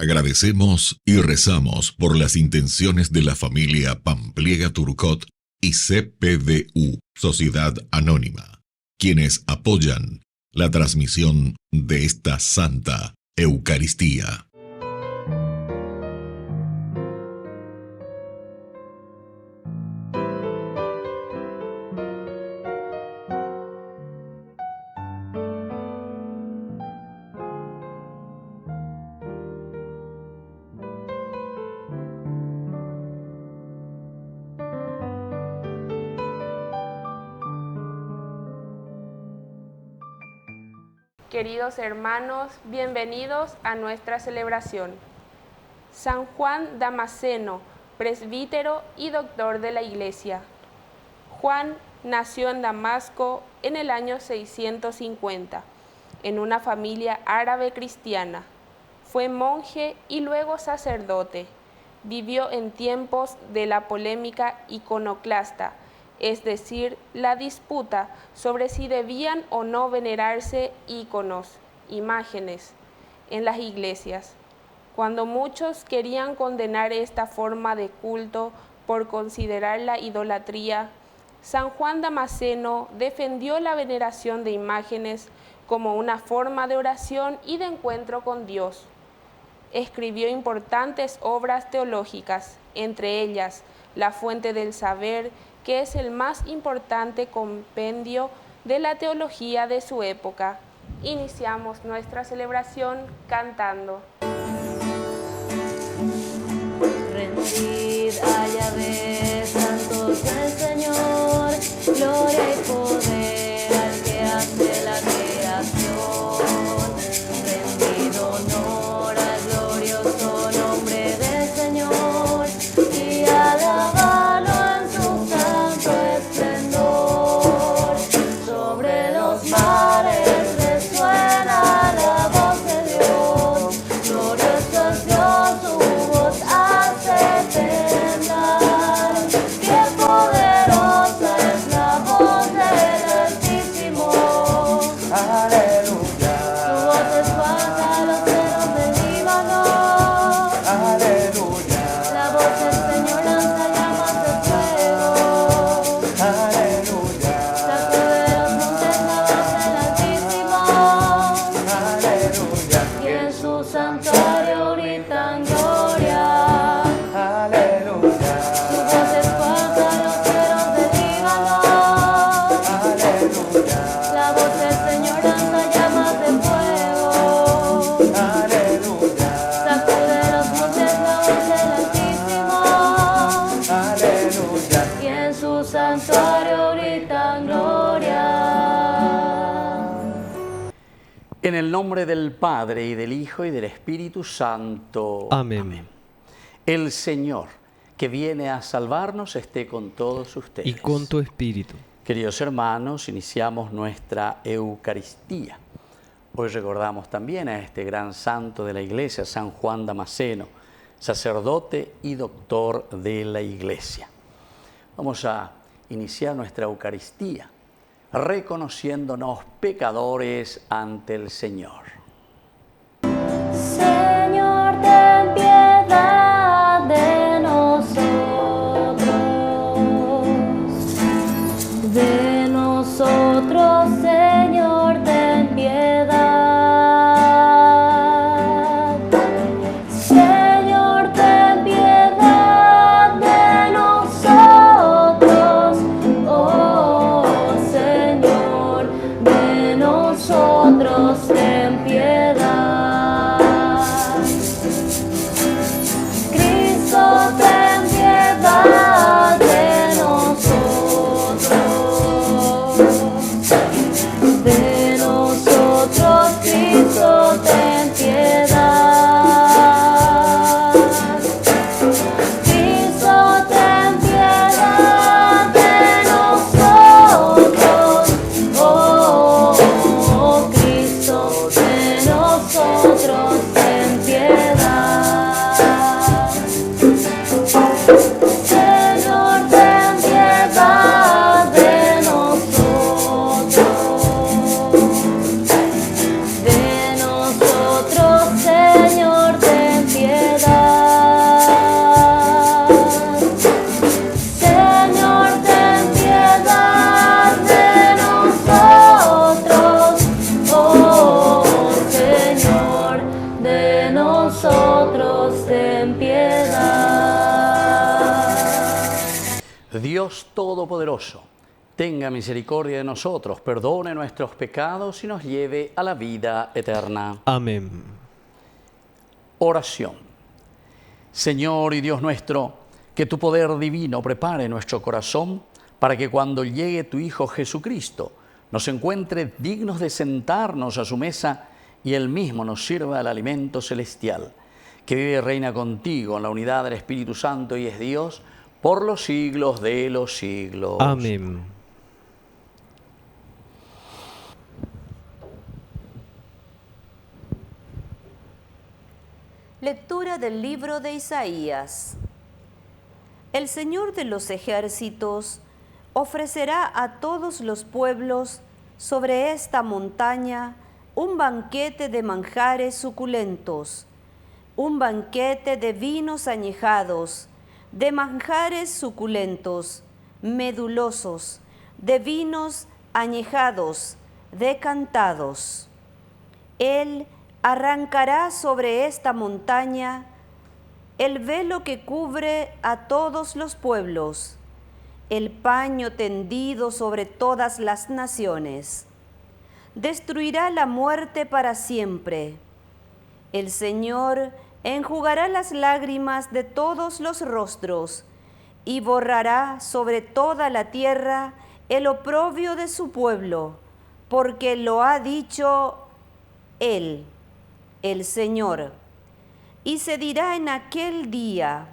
Agradecemos y rezamos por las intenciones de la familia Pampliega Turcot y CPDU, Sociedad Anónima, quienes apoyan la transmisión de esta Santa Eucaristía. Queridos hermanos, bienvenidos a nuestra celebración. San Juan Damasceno, presbítero y doctor de la Iglesia. Juan nació en Damasco en el año 650, en una familia árabe cristiana. Fue monje y luego sacerdote. Vivió en tiempos de la polémica iconoclasta, es decir, la disputa sobre si debían o no venerarse íconos, imágenes, en las iglesias, cuando muchos querían condenar esta forma de culto por considerarla idolatría. San Juan Damasceno defendió la veneración de imágenes como una forma de oración y de encuentro con Dios. Escribió importantes obras teológicas, entre ellas La Fuente del Saber, que es el más importante compendio de la teología de su época. Iniciamos nuestra celebración cantando. Rendid a Yahvé, santos del Señor, gloria y poder al que hace la creación. Rendid honor al glorioso nombre del Señor y alabadlo en su santo esplendor. Sobre los mares resuena la voz de Dios, glorioso es Dios, su voz hace temblar. Qué poderosa es la voz del Altísimo. Aleluya. Su voz espanta los ceros del Líbano. Aleluya. La voz del Señor lanza llamas de fuego. Aleluya. Sacude los montes la voz del Altísimo. Aleluya. Y en su santuario gritan gloria. Aleluya. Su voz espanta los cielos del Líbano. Aleluya. La voz del Señor lanza llamas de fuego. Aleluya. Sacude los montes la voz del Altísimo. Aleluya. Y en su santuario gritan gloria. En el nombre del Padre, y del Hijo, y del Espíritu Santo. Amén. El Señor, que viene a salvarnos, esté con todos ustedes. Y con tu espíritu. Queridos hermanos, iniciamos nuestra Eucaristía. Hoy recordamos también a este gran santo de la Iglesia, San Juan Damasceno, sacerdote y doctor de la Iglesia. Vamos a iniciar nuestra Eucaristía reconociéndonos pecadores ante el Señor. Señor, ten piedad de nosotros. De nosotros, Señor, ten piedad. Señor, ten piedad de nosotros. Oh, Señor, de nosotros ten piedad. Dios Todopoderoso, tenga misericordia de nosotros, perdone nuestros pecados y nos lleve a la vida eterna. Amén. Oración. Señor y Dios nuestro, que tu poder divino prepare nuestro corazón para que cuando llegue tu Hijo Jesucristo nos encuentre dignos de sentarnos a su mesa y Él mismo nos sirva el alimento celestial, que vive y reina contigo en la unidad del Espíritu Santo y es Dios por los siglos de los siglos. Amén. Lectura del libro de Isaías. El Señor de los ejércitos ofrecerá a todos los pueblos sobre esta montaña un banquete de manjares suculentos, un banquete de vinos añejados, de manjares suculentos, medulosos, de vinos añejados, decantados. Él arrancará sobre esta montaña el velo que cubre a todos los pueblos, el paño tendido sobre todas las naciones. Destruirá la muerte para siempre. El Señor enjugará las lágrimas de todos los rostros y borrará sobre toda la tierra el oprobio de su pueblo, porque lo ha dicho Él, el Señor. Y se dirá en aquel día: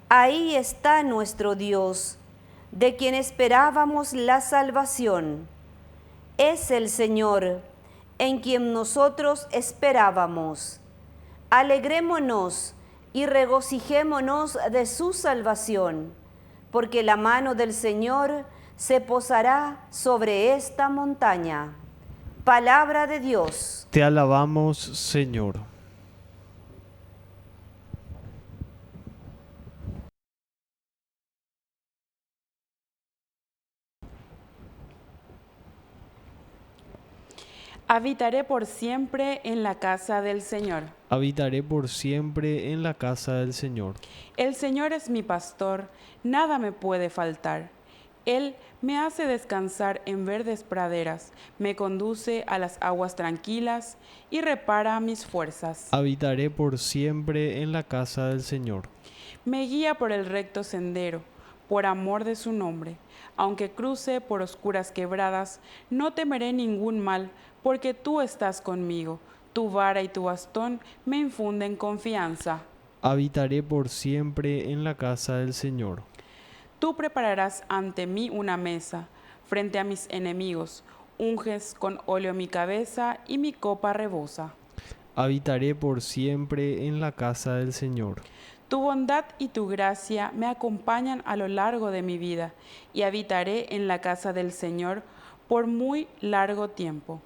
ahí está nuestro Dios, de quien esperábamos la salvación. Es el Señor, en quien nosotros esperábamos. Alegrémonos y regocijémonos de su salvación, porque la mano del Señor se posará sobre esta montaña. Palabra de Dios. Te alabamos, Señor. Habitaré por siempre en la casa del Señor. Habitaré por siempre en la casa del Señor. El Señor es mi pastor, nada me puede faltar. Él me hace descansar en verdes praderas, me conduce a las aguas tranquilas y repara mis fuerzas. Habitaré por siempre en la casa del Señor. Me guía por el recto sendero, por amor de su nombre. Aunque cruce por oscuras quebradas, no temeré ningún mal, porque tú estás conmigo. Tu vara y tu bastón me infunden confianza. Habitaré por siempre en la casa del Señor. Tú prepararás ante mí una mesa, frente a mis enemigos. Unges con óleo mi cabeza y mi copa rebosa. Habitaré por siempre en la casa del Señor. Tu bondad y tu gracia me acompañan a lo largo de mi vida, y habitaré en la casa del Señor por muy largo tiempo.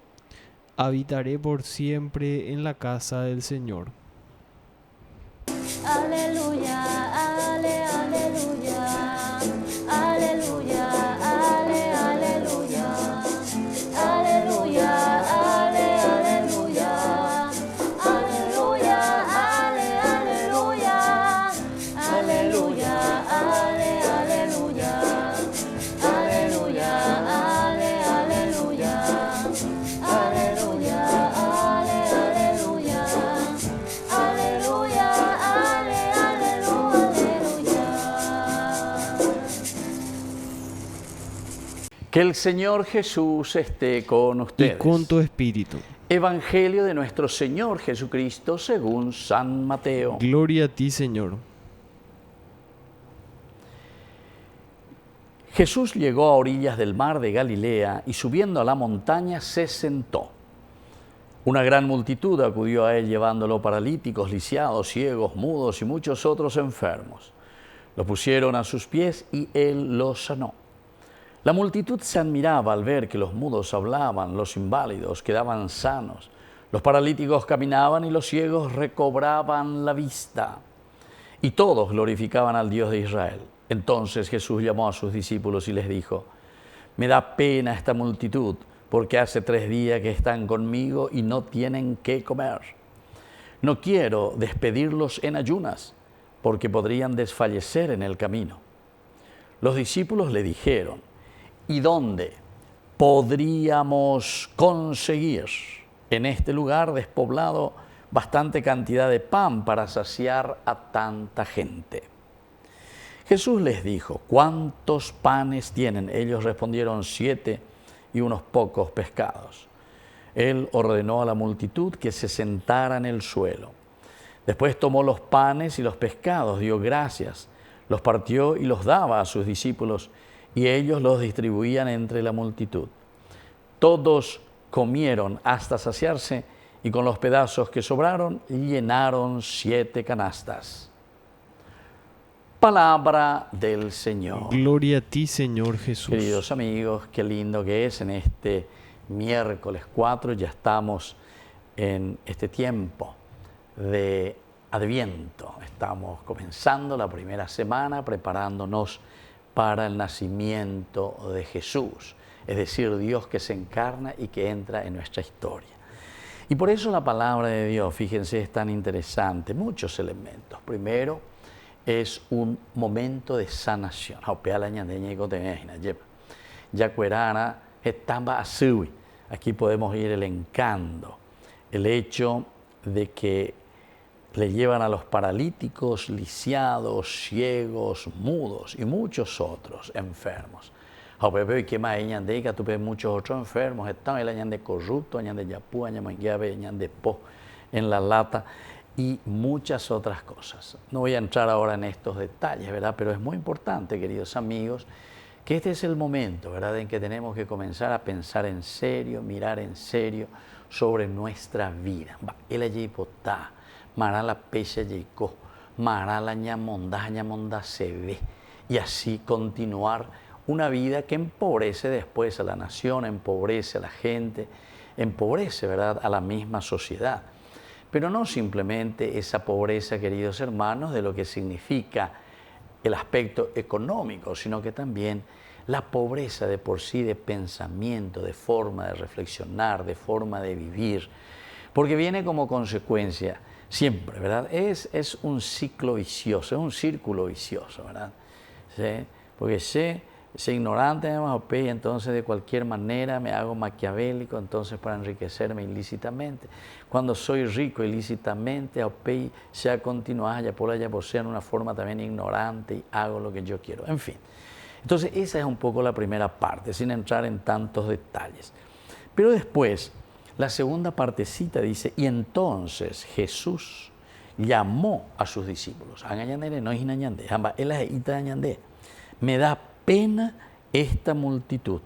Habitaré por siempre en la casa del Señor. Aleluya, ale, aleluya, aleluya, ale, aleluya, aleluya, ale, aleluya, aleluya, ale, aleluya, aleluya, ale, aleluya, aleluya, ale, aleluya, aleluya, ale, aleluya, aleluya, ale, aleluya. Que el Señor Jesús esté con Y ustedes. con tu espíritu. Evangelio de nuestro Señor Jesucristo según San Mateo. Gloria a ti, Señor. Jesús llegó a orillas del mar de Galilea y subiendo a la montaña se sentó. Una gran multitud acudió a él llevándolo paralíticos, lisiados, ciegos, mudos y muchos otros enfermos. Lo pusieron a sus pies y él los sanó. La multitud se admiraba al ver que los mudos hablaban, los inválidos quedaban sanos, los paralíticos caminaban y los ciegos recobraban la vista. Y todos glorificaban al Dios de Israel. Entonces Jesús llamó a sus discípulos y les dijo: me da pena esta multitud, porque hace 3 días que están conmigo y no tienen qué comer. No quiero despedirlos en ayunas, porque podrían desfallecer en el camino. los discípulos le dijeron, ¿y dónde podríamos conseguir en este lugar despoblado bastante cantidad de pan para saciar a tanta gente? Jesús les dijo, ¿cuántos panes tienen? Ellos respondieron, 7 y unos pocos pescados. Él ordenó a la multitud que se sentara en el suelo. Después tomó los panes y los pescados, dio gracias, los partió y los daba a sus discípulos, y ellos los distribuían entre la multitud. Todos comieron hasta saciarse, y con los pedazos que sobraron llenaron 7 canastas. Palabra del Señor. Gloria a ti, Señor Jesús. Queridos amigos, qué lindo que es en este miércoles 4, ya estamos en este tiempo de Adviento. Estamos comenzando la primera semana preparándonos para el nacimiento de Jesús, es decir, Dios que se encarna y que entra en nuestra historia. Y por eso la palabra de Dios, fíjense, es tan interesante, muchos elementos. Primero, es un momento de sanación. Aquí podemos ir elencando el hecho de que le llevan a los paralíticos, lisiados, ciegos, mudos y muchos otros enfermos. Y que más tuve muchos otros enfermos, están el de corrupto, de yapú, de po en la lata y muchas otras cosas. No voy a entrar ahora en estos detalles, ¿verdad? Pero es muy importante, queridos amigos, que este es el momento, ¿verdad?, en que tenemos que comenzar a pensar en serio, mirar en serio sobre nuestra vida. El allí potá, mará la pecha yeco, mará la ñamonda se ve, y así continuar una vida que empobrece después a la nación, empobrece a la gente, empobrece, ¿verdad?, a la misma sociedad. Pero no simplemente esa pobreza, queridos hermanos, de lo que significa el aspecto económico, sino que también la pobreza de por sí de pensamiento, de forma de reflexionar, de forma de vivir, porque viene como consecuencia siempre, ¿verdad? Es un ciclo vicioso, es un círculo vicioso, ¿verdad? ¿Sí? Porque sé ignorante, y entonces de cualquier manera me hago maquiavélico, entonces para enriquecerme ilícitamente. Cuando soy rico ilícitamente, se ha continuado ya por en una forma también ignorante y hago lo que yo quiero. En fin, entonces esa es un poco la primera parte, sin entrar en tantos detalles. Pero después, la segunda partecita dice, y entonces Jesús llamó a sus discípulos. Me da pena esta multitud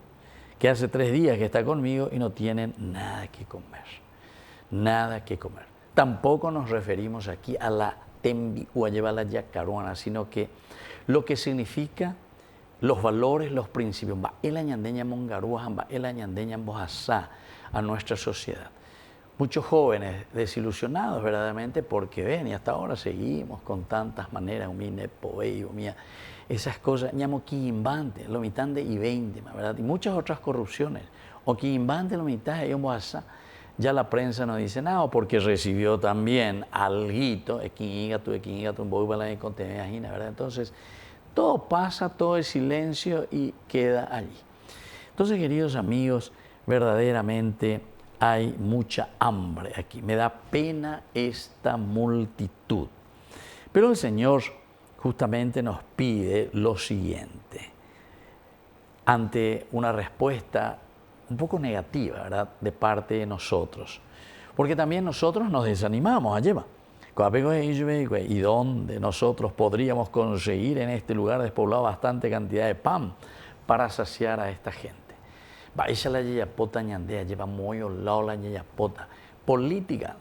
que hace 3 días que está conmigo y no tienen nada que comer. Nada que comer. Tampoco nos referimos aquí a la tembi o a llevar la yacaruana, sino que lo que significa los valores, los principios, a nuestra sociedad. Muchos jóvenes desilusionados verdaderamente porque ven y hasta ahora seguimos con tantas maneras, esas cosas, lo mitad de y 20, ¿verdad? Y muchas otras corrupciones. O que imbante lo mitad de ya la prensa nos dice, no, porque recibió también alguito, ¿verdad? Entonces, todo pasa, todo es silencio y queda allí. Entonces, queridos amigos, verdaderamente hay mucha hambre aquí. Me da pena esta multitud. Pero el Señor justamente nos pide lo siguiente, ante una respuesta un poco negativa, ¿verdad?, de parte de nosotros, porque también nosotros nos desanimamos a llevar. ¿Y dónde nosotros podríamos conseguir en este lugar despoblado bastante cantidad de pan para saciar a esta gente? La yayapota ñandea lleva muy la yayapota. Política,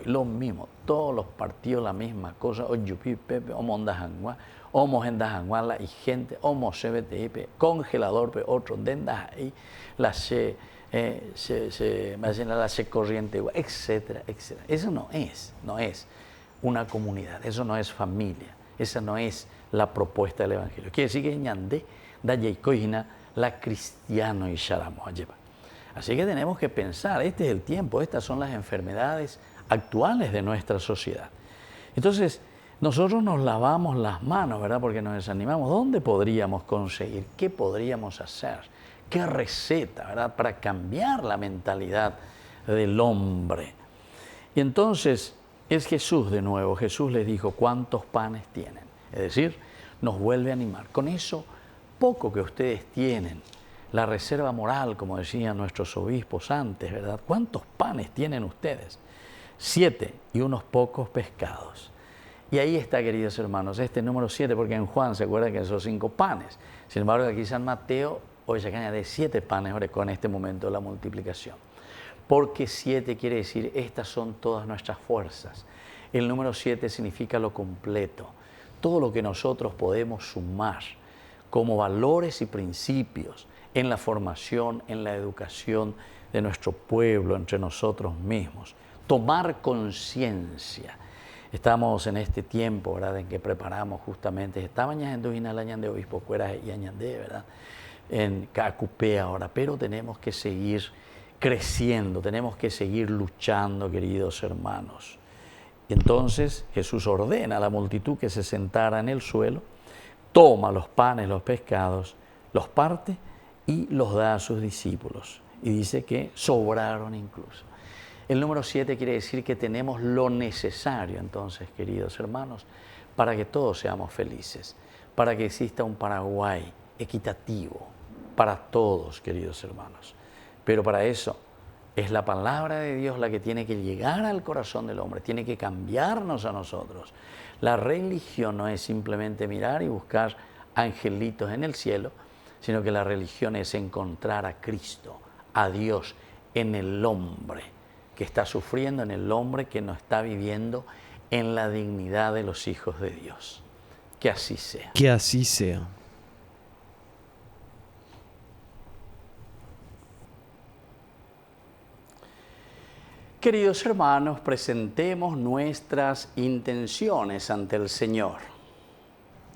lo mismo, todos los partidos la misma cosa, o Yupi Pepe, o Mondajangua, o Mojendajanguala y gente, o Mosebete, congelador, otro, dendas ahí, la se corriente, etcétera, etcétera. Eso no es una comunidad, eso no es familia, esa no es la propuesta del Evangelio. Quiere decir que ñande, da yaicoina, la cristiano y sharamo lleva. Así que tenemos que pensar, este es el tiempo, estas son las enfermedades actuales de nuestra sociedad. Entonces, nosotros nos lavamos las manos, ¿verdad? Porque nos desanimamos. ¿Dónde podríamos conseguir? ¿Qué podríamos hacer? ¿Qué receta, ¿verdad? Para cambiar la mentalidad del hombre. Y entonces es Jesús de nuevo. Jesús les dijo, ¿cuántos panes tienen? Es decir, nos vuelve a animar. Con eso, poco que ustedes tienen, la reserva moral, como decían nuestros obispos antes, ¿verdad? ¿Cuántos panes tienen ustedes? 7 y unos pocos pescados. Y ahí está, queridos hermanos, este número 7, porque en Juan se acuerdan que esos 5 panes. Sin embargo, aquí San Mateo hoy se añade 7 panes ahora con este momento de la multiplicación. Porque 7 quiere decir, estas son todas nuestras fuerzas. El número 7 significa lo completo, todo lo que nosotros podemos sumar como valores y principios en la formación, en la educación de nuestro pueblo, entre nosotros mismos. Tomar conciencia. Estamos en este tiempo, ¿verdad?, en que preparamos justamente, estaban ya en el año de obispo Cueras y añandé, ¿verdad?, en Cacupé ahora, pero tenemos que seguir creciendo, tenemos que seguir luchando, queridos hermanos. Entonces Jesús ordena a la multitud que se sentara en el suelo, toma los panes, los pescados, los parte y los da a sus discípulos. Y dice que sobraron incluso. El número 7 quiere decir que tenemos lo necesario, entonces, queridos hermanos, para que todos seamos felices, para que exista un Paraguay equitativo para todos, queridos hermanos. Pero para eso es la palabra de Dios la que tiene que llegar al corazón del hombre, tiene que cambiarnos a nosotros. La religión no es simplemente mirar y buscar angelitos en el cielo, sino que la religión es encontrar a Cristo, a Dios en el hombre que está sufriendo, en el hombre que no está viviendo en la dignidad de los hijos de Dios. Que así sea. Que así sea. Queridos hermanos, presentemos nuestras intenciones ante el Señor.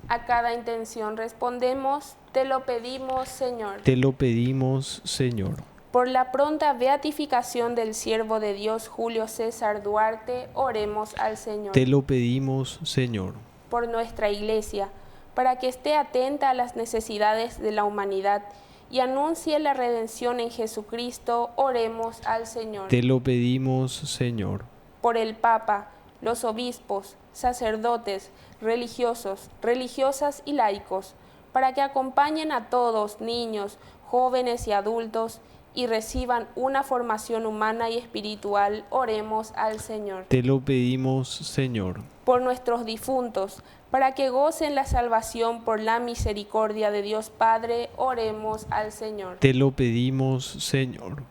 A cada intención respondemos, te lo pedimos, Señor. Te lo pedimos, Señor. Por la pronta beatificación del siervo de Dios Julio César Duarte, oremos al Señor. Te lo pedimos, Señor. Por nuestra Iglesia, para que esté atenta a las necesidades de la humanidad y anuncie la redención en Jesucristo, oremos al Señor. Te lo pedimos, Señor. Por el Papa, los obispos, sacerdotes, religiosos, religiosas y laicos, para que acompañen a todos, niños, jóvenes y adultos, y reciban una formación humana y espiritual, oremos al Señor. Te lo pedimos, Señor. Por nuestros difuntos, para que gocen la salvación por la misericordia de Dios Padre, oremos al Señor. Te lo pedimos, Señor.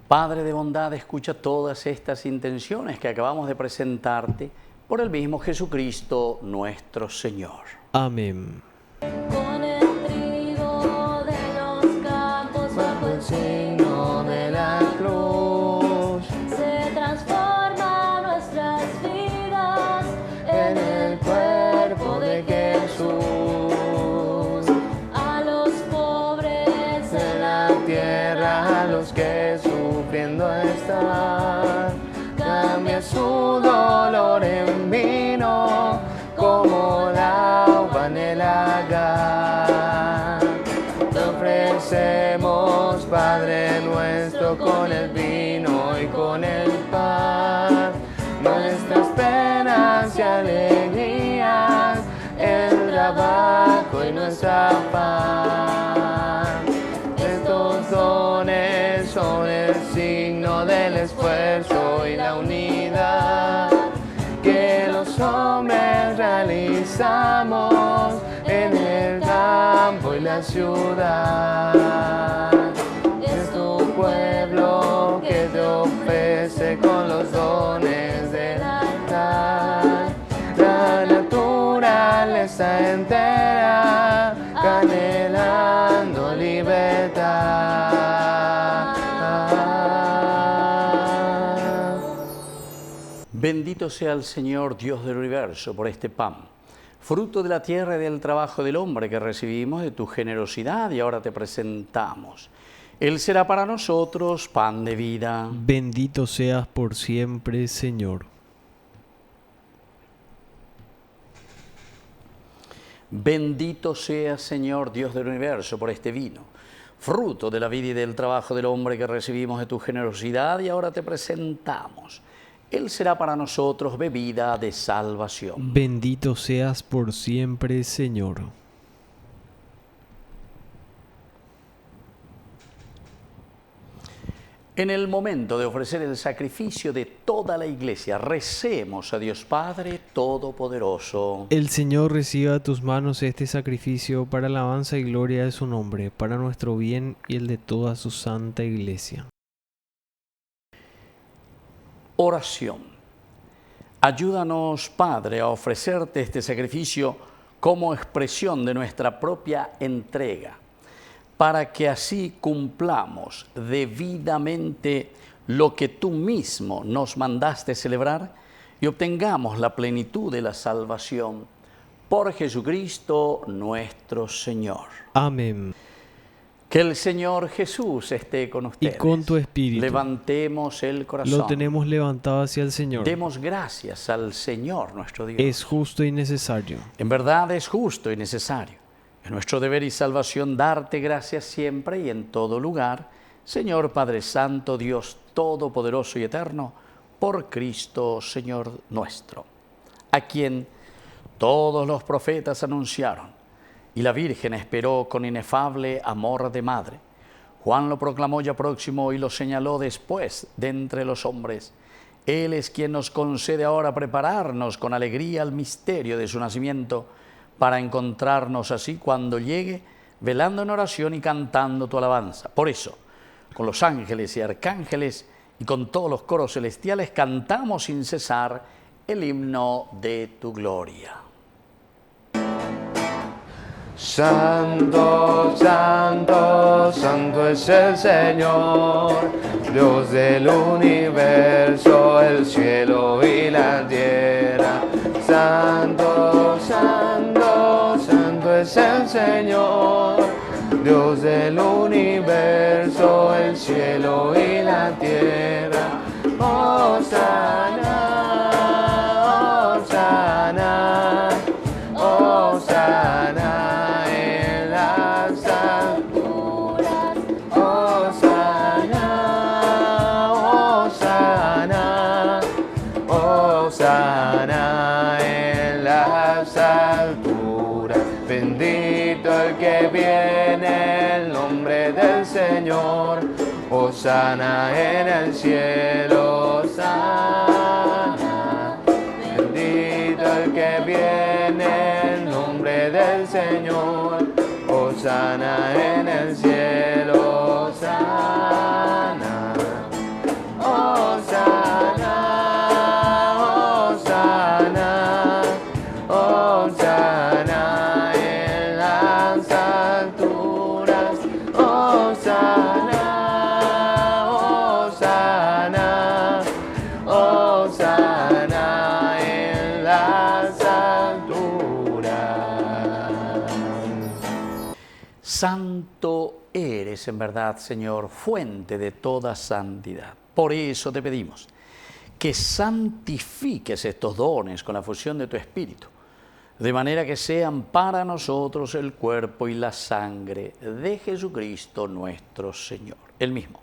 Padre de bondad, escucha todas estas intenciones que acabamos de presentarte por el mismo Jesucristo nuestro Señor. Amén. Con el trigo de los campos bajo el signo de la cruz se transforma nuestras vidas en el cuerpo de Jesús. A los pobres de la tierra, a los que sufriendo están, cambia su dolor en vino como la uva en el lagar. Te ofrecemos, Padre nuestro, con el vino y con el pan, nuestras penas y alegrías, el trabajo y nuestra paz. Estos dones son el signo del esfuerzo y la unidad que los hombres realizamos en el campo y la ciudad. Es tu pueblo que te ofrece con los dones del altar la naturaleza entera, anhelando libertad. Bendito sea el Señor, Dios del universo, por este pan, fruto de la tierra y del trabajo del hombre que recibimos de tu generosidad y ahora te presentamos. Él será para nosotros pan de vida. Bendito seas por siempre, Señor. Bendito seas, Señor, Dios del universo, por este vino, fruto de la vida y del trabajo del hombre que recibimos de tu generosidad y ahora te presentamos. Él será para nosotros bebida de salvación. Bendito seas por siempre, Señor. En el momento de ofrecer el sacrificio de toda la iglesia, recemos a Dios Padre Todopoderoso. El Señor reciba a tus manos este sacrificio para alabanza y gloria de su nombre, para nuestro bien y el de toda su santa iglesia. Oración. Ayúdanos, Padre, a ofrecerte este sacrificio como expresión de nuestra propia entrega, para que así cumplamos debidamente lo que tú mismo nos mandaste celebrar y obtengamos la plenitud de la salvación por Jesucristo nuestro Señor. Amén. Que el Señor Jesús esté con ustedes. Y con tu espíritu. Levantemos el corazón. Lo tenemos levantado hacia el Señor. Demos gracias al Señor nuestro Dios. Es justo y necesario. En verdad es justo y necesario. Es nuestro deber y salvación darte gracias siempre y en todo lugar, Señor Padre Santo, Dios Todopoderoso y Eterno, por Cristo, Señor nuestro, a quien todos los profetas anunciaron y la Virgen esperó con inefable amor de madre. Juan lo proclamó ya próximo y lo señaló después de entre los hombres. Él es quien nos concede ahora prepararnos con alegría al misterio de su nacimiento, para encontrarnos así cuando llegue, velando en oración y cantando tu alabanza. Por eso, con los ángeles y arcángeles y con todos los coros celestiales, cantamos sin cesar el himno de tu gloria. Santo, santo, santo es el Señor, Dios del universo, el cielo y la tierra. Santo, santo, santo es el Señor, Dios del universo, el cielo y la tierra. Hosana, hosana, hosana en las alturas. Hosana, hosana, hosana en las alturas. Bendito el que viene en nombre del Señor. Hosana en el cielo, hosana. Bendito el que viene en nombre del Señor. Hosana en el cielo, hosana. Hosana, hosana, hosana en las alturas. Hosana, hosana, hosana en las alturas. Santo eres en verdad, Señor, fuente de toda santidad. Por eso te pedimos que santifiques estos dones con la fusión de tu Espíritu, de manera que sean para nosotros el cuerpo y la sangre de Jesucristo nuestro Señor. Él mismo,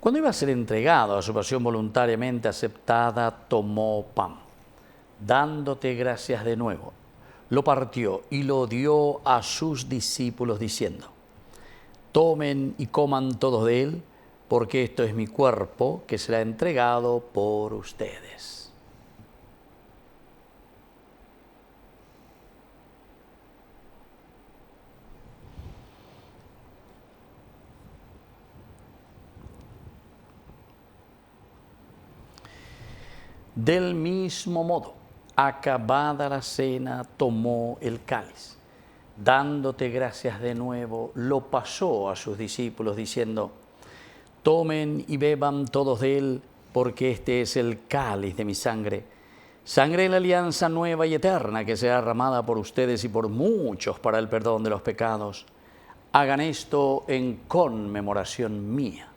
cuando iba a ser entregado a su pasión voluntariamente aceptada, tomó pan, dándote gracias de nuevo, lo partió y lo dio a sus discípulos diciendo: tomen y coman todos de él, porque esto es mi cuerpo que será entregado por ustedes. Del mismo modo, acabada la cena, tomó el cáliz, dándote gracias de nuevo, lo pasó a sus discípulos diciendo: tomen y beban todos de él, porque este es el cáliz de mi sangre, sangre de la alianza nueva y eterna que será derramada por ustedes y por muchos para el perdón de los pecados. Hagan esto en conmemoración mía.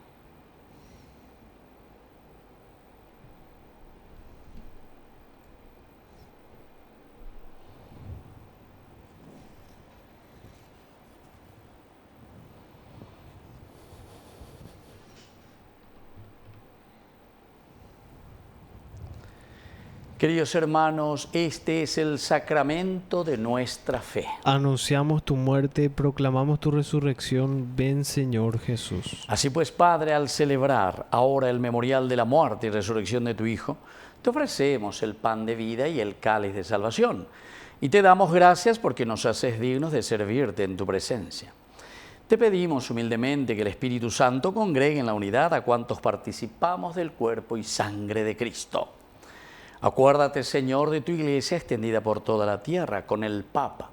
Queridos hermanos, este es el sacramento de nuestra fe. Anunciamos tu muerte, proclamamos tu resurrección. Ven, Señor Jesús. Así pues, Padre, al celebrar ahora el memorial de la muerte y resurrección de tu Hijo, te ofrecemos el pan de vida y el cáliz de salvación. Y te damos gracias porque nos haces dignos de servirte en tu presencia. Te pedimos humildemente que el Espíritu Santo congregue en la unidad a cuantos participamos del cuerpo y sangre de Cristo. Acuérdate, Señor, de tu Iglesia extendida por toda la tierra, con el Papa,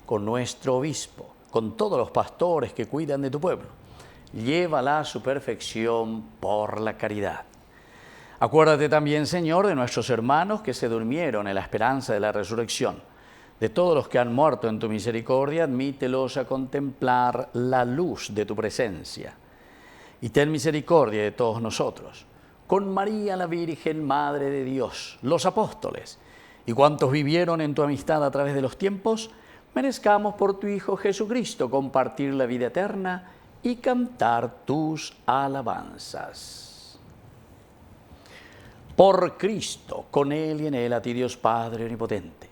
con nuestro Obispo, con todos los pastores que cuidan de tu pueblo. Llévala a su perfección por la caridad. Acuérdate también, Señor, de nuestros hermanos que se durmieron en la esperanza de la resurrección. De todos los que han muerto en tu misericordia, admítelos a contemplar la luz de tu presencia. Y ten misericordia de todos nosotros, con María la Virgen, Madre de Dios, los apóstoles y cuantos vivieron en tu amistad a través de los tiempos, merezcamos por tu Hijo Jesucristo compartir la vida eterna y cantar tus alabanzas. Por Cristo, con Él y en Él, a ti Dios Padre Omnipotente,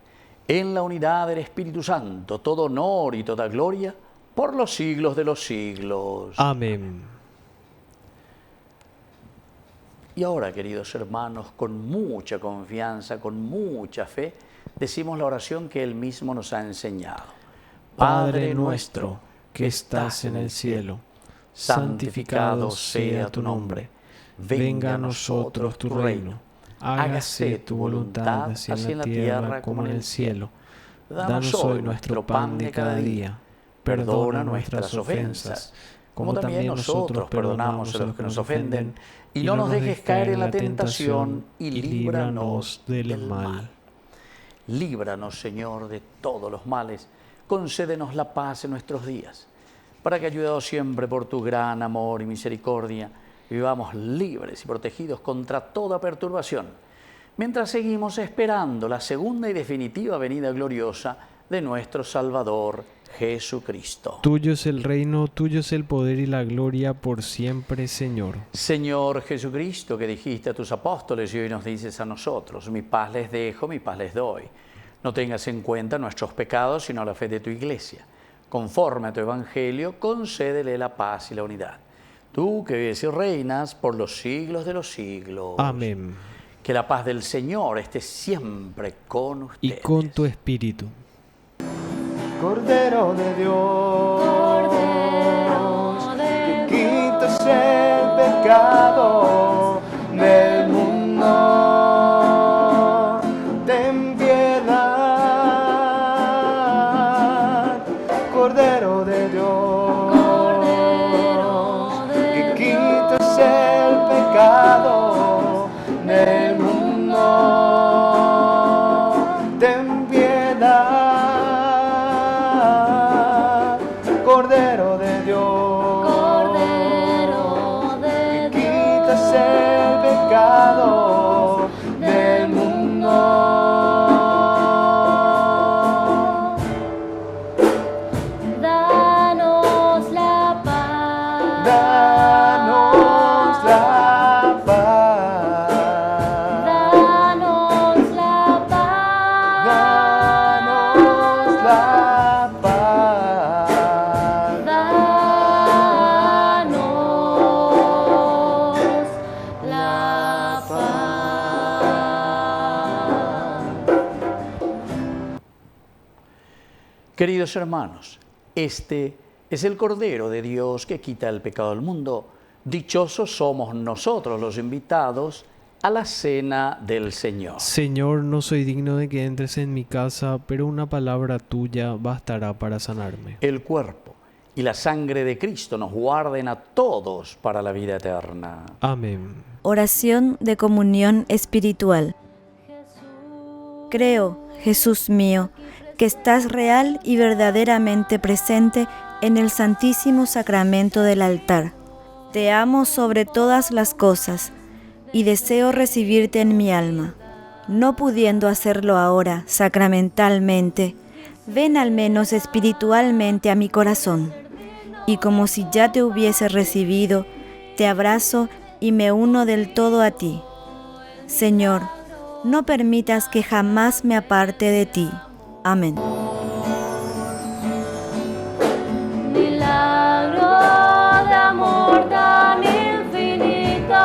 en la unidad del Espíritu Santo, todo honor y toda gloria, por los siglos de los siglos. Amén. Y ahora, queridos hermanos, con mucha confianza, con mucha fe, decimos la oración que Él mismo nos ha enseñado. Padre nuestro, que estás en el cielo, santificado sea tu nombre. Venga a nosotros tu reino. Hágase tu voluntad, así en la tierra como en el cielo. Danos hoy nuestro pan de cada día. Perdona nuestras ofensas, como también nosotros perdonamos a los que nos ofenden. Y no nos dejes caer en la tentación, y líbranos del mal. Líbranos, Señor, de todos los males. Concédenos la paz en nuestros días, para que, ayudados siempre por tu gran amor y misericordia, vivamos libres y protegidos contra toda perturbación, mientras seguimos esperando la segunda y definitiva venida gloriosa de nuestro Salvador Jesucristo. Tuyo es el reino, tuyo es el poder y la gloria por siempre, Señor. Señor Jesucristo, que dijiste a tus apóstoles y hoy nos dices a nosotros, mi paz les dejo, mi paz les doy. No tengas en cuenta nuestros pecados, sino la fe de tu Iglesia. Conforme a tu Evangelio, concédele la paz y la unidad. Tú que vives y reinas por los siglos de los siglos. Amén. Que la paz del Señor esté siempre con ustedes. Y con tu espíritu. Cordero de Dios, Cordero de que quitas el pecado del mundo, ten piedad. Cordero de Dios, Cordero de que quitas el pecado del mundo, ten piedad. Cordero de Dios, Cordero de que quitas el pecado del mundo. Danos la paz. Danos la paz. Danos la paz. Danos la paz. Danos la paz. Queridos hermanos, este es el Cordero de Dios que quita el pecado del mundo. Dichosos somos nosotros los invitados a la cena del Señor. Señor, no soy digno de que entres en mi casa, pero una palabra tuya bastará para sanarme. El cuerpo y la sangre de Cristo nos guarden a todos para la vida eterna. Amén. Oración de comunión espiritual. Creo, Jesús mío, que estás real y verdaderamente presente en el Santísimo Sacramento del altar. Te amo sobre todas las cosas y deseo recibirte en mi alma. No pudiendo hacerlo ahora sacramentalmente, ven al menos espiritualmente a mi corazón. Y como si ya te hubiese recibido, te abrazo y me uno del todo a ti. Señor, no permitas que jamás me aparte de ti. Amén. Milagro de amor tan infinito,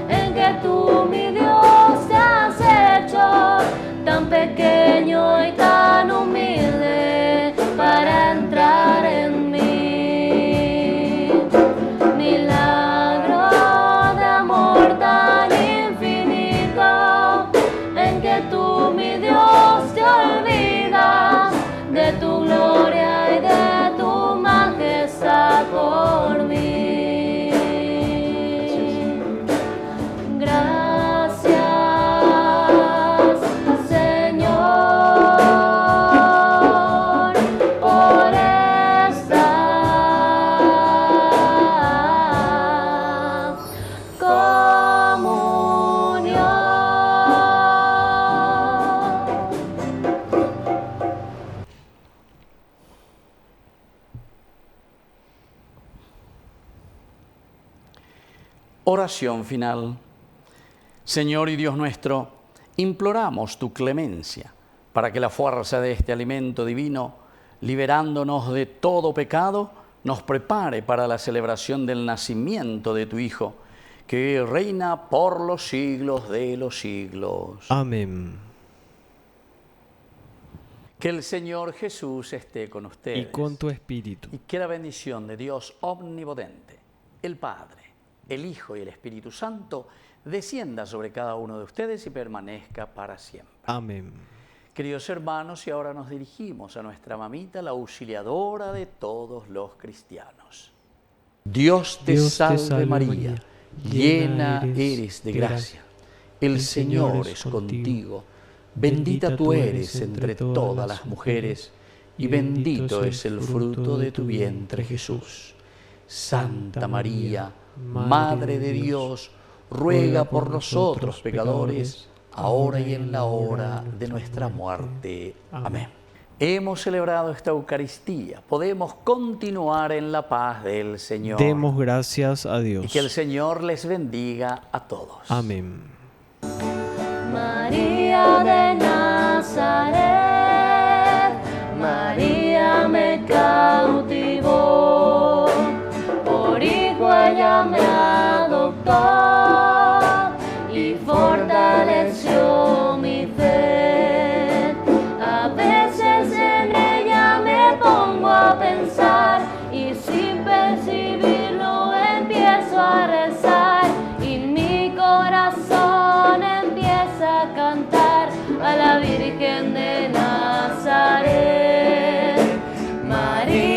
en que tú, mi Dios, te has hecho tan pequeño y tan humilde para entrar en mí. Milagro de amor tan infinito, en que tú, mi Dios, te olvidas de tu gloria y de tu majestad por mí. Gracias, Señor, por esta comunión. Oración final. Señor y Dios nuestro, imploramos tu clemencia para que la fuerza de este alimento divino, liberándonos de todo pecado, nos prepare para la celebración del nacimiento de tu Hijo, que reina por los siglos de los siglos. Amén. Que el Señor Jesús esté con ustedes. Y con tu espíritu. Y que la bendición de Dios omnipotente, el Padre, el Hijo y el Espíritu Santo, descienda sobre cada uno de ustedes y permanezca para siempre. Amén. Queridos hermanos, y ahora nos dirigimos a nuestra mamita, la auxiliadora de todos los cristianos. Dios te salve María, llena eres de gracia. El Señor es contigo. Bendita tú eres entre todas las mujeres, y bendito es el fruto de tu vientre, Jesús. Santa María, Madre de Dios, ruega por nosotros pecadores, ahora y en la hora de nuestra muerte. Amén. Hemos celebrado esta Eucaristía. Podemos continuar en la paz del Señor. Demos gracias a Dios. Y que el Señor les bendiga a todos. Amén. María de Nazaret, María me cautivó, por hijo ella me adoptó y fortaleció mi fe. A veces en ella me pongo a pensar y sin percibirlo empiezo a rezar y mi corazón empieza a cantar a la Virgen de Nazaret. María